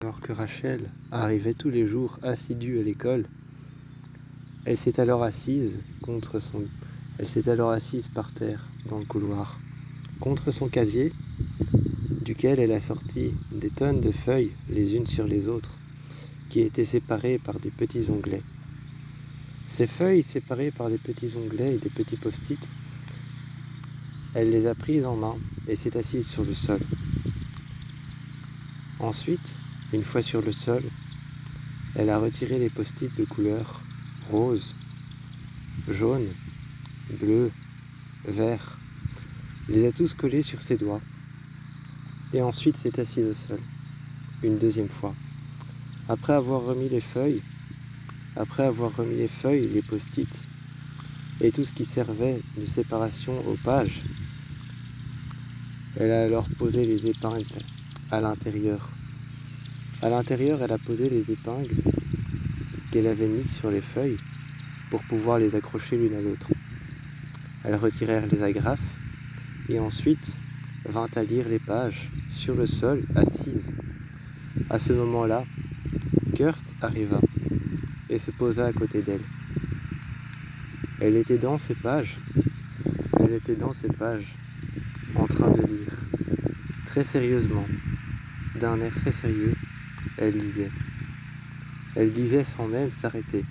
Alors que Rachel arrivait tous les jours assidue à l'école, elle s'est alors assise par terre dans le couloir, contre son casier, duquel elle a sorti des tonnes de feuilles les unes sur les autres, qui étaient séparées par des petits onglets. Ces feuilles séparées par des petits onglets et des petits post-it, elle les a prises en main et s'est assise sur le sol. Ensuite, une fois sur le sol, elle a retiré les post-it de couleur rose, jaune, bleu, vert, les a tous collés sur ses doigts, et ensuite s'est assise au sol, une deuxième fois. Après avoir remis les feuilles, les post-it, et tout ce qui servait de séparation aux pages, elle a alors posé les épingles à l'intérieur. À l'intérieur, elle a posé les épingles qu'elle avait mises sur les feuilles pour pouvoir les accrocher l'une à l'autre. Elle retirait les agrafes et ensuite vint à lire les pages sur le sol, assise. À ce moment-là, Kurt arriva et se posa à côté d'elle. Elle était dans ses pages, en train de lire, très sérieusement, d'un air très sérieux, elle lisait. Elle lisait sans même s'arrêter.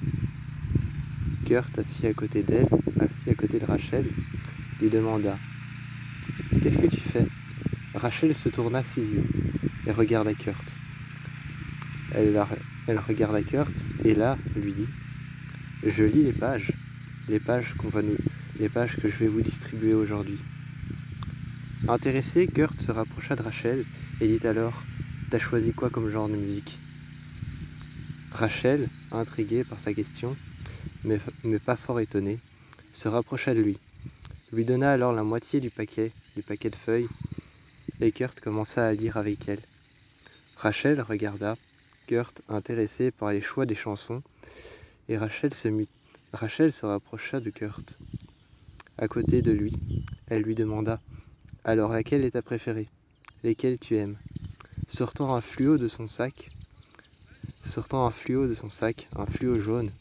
Kurt, assis à côté de Rachel, lui demanda « Qu'est-ce que tu fais ?» Rachel se tourna saisie et regarda Kurt. Elle regarda Kurt et là, lui dit « Je lis les pages que je vais vous distribuer aujourd'hui. » Intéressé, Kurt se rapprocha de Rachel et dit alors « T'as choisi quoi comme genre de musique ?» Rachel, intriguée par sa question, mais pas fort étonnée, se rapprocha de lui donna alors la moitié du paquet de feuilles, et Kurt commença à lire avec elle. Rachel regarda Kurt intéressé par les choix des chansons, et Rachel se rapprocha de Kurt. À côté de lui, elle lui demanda « Alors, laquelle est ta préférée? Lesquelles tu aimes ?» Sortant un fluo de son sac, un fluo jaune,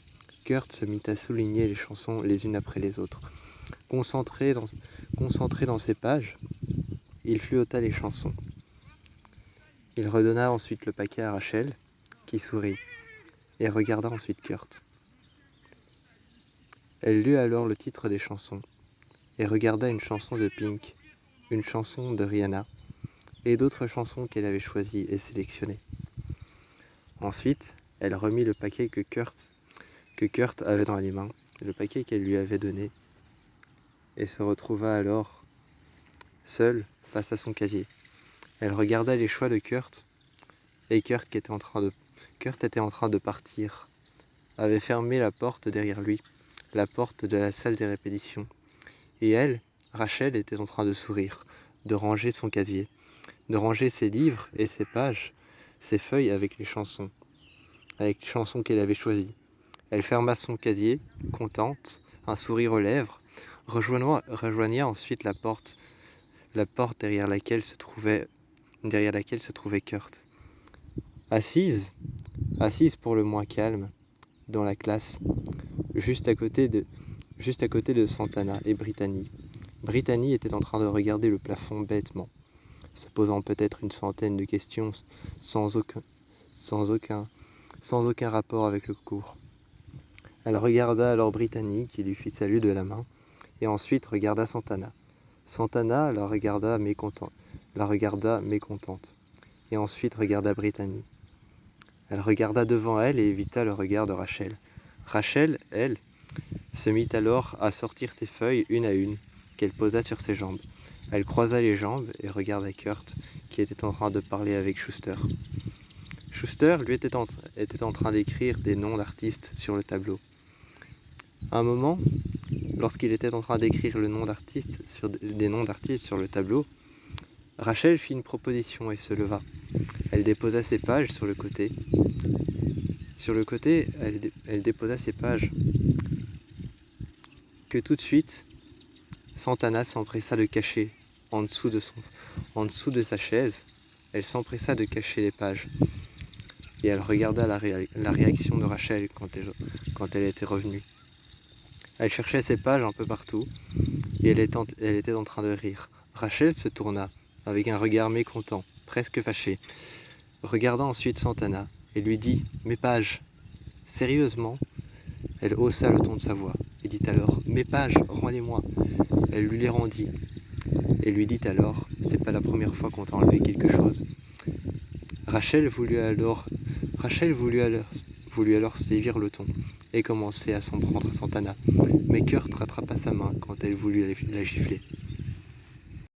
Kurt se mit à souligner les chansons les unes après les autres. Concentré dans ses pages, il fluota les chansons. Il redonna ensuite le paquet à Rachel, qui sourit, et regarda ensuite Kurt. Elle lut alors le titre des chansons, et regarda une chanson de Pink, une chanson de Rihanna, et d'autres chansons qu'elle avait choisies et sélectionnées. Ensuite, elle remit le paquet que Kurt avait dans les mains, le paquet qu'elle lui avait donné, et se retrouva alors seule face à son casier. Elle regarda les choix de Kurt, et Kurt était en train de partir, avait fermé la porte derrière lui, la porte de la salle des répétitions. Et elle, Rachel, était en train de sourire, de ranger son casier, de ranger ses livres et ses pages, ses feuilles avec les chansons qu'elle avait choisies. Elle ferma son casier, contente, un sourire aux lèvres, rejoignit ensuite la porte derrière laquelle se trouvait Kurt. Assise pour le moins calme, dans la classe, juste à côté de Santana et Brittany. Brittany était en train de regarder le plafond bêtement, se posant peut-être une centaine de questions sans aucun rapport avec le cours. Elle regarda alors Brittany, qui lui fit salut de la main, et ensuite regarda Santana. Santana la regarda mécontente, et ensuite regarda Brittany. Elle regarda devant elle et évita le regard de Rachel. Rachel, elle, se mit alors à sortir ses feuilles une à une, qu'elle posa sur ses jambes. Elle croisa les jambes et regarda Kurt, qui était en train de parler avec Schuster. Schuster, lui, était en train d'écrire des noms d'artistes sur le tableau. À un moment, lorsqu'il était en train d'écrire des noms d'artistes sur le tableau, Rachel fit une proposition et se leva. Elle déposa ses pages sur le côté. Elle déposa ses pages que tout de suite, Santana s'empressa de cacher en dessous de sa chaise. Elle s'empressa de cacher les pages. et elle regarda la réaction de Rachel quand elle était revenue. Elle cherchait ses pages un peu partout, et elle était en train de rire. Rachel se tourna, avec un regard mécontent, presque fâché, regarda ensuite Santana, et lui dit « Mes pages !» Sérieusement, elle haussa le ton de sa voix, et dit alors « Mes pages, rends-les-moi !» Elle lui les rendit, et lui dit alors « C'est pas la première fois qu'on t'a enlevé quelque chose. » Rachel voulut alors sévir le ton et commencer à s'en prendre à Santana, mais Kurt rattrapa sa main quand elle voulut la gifler.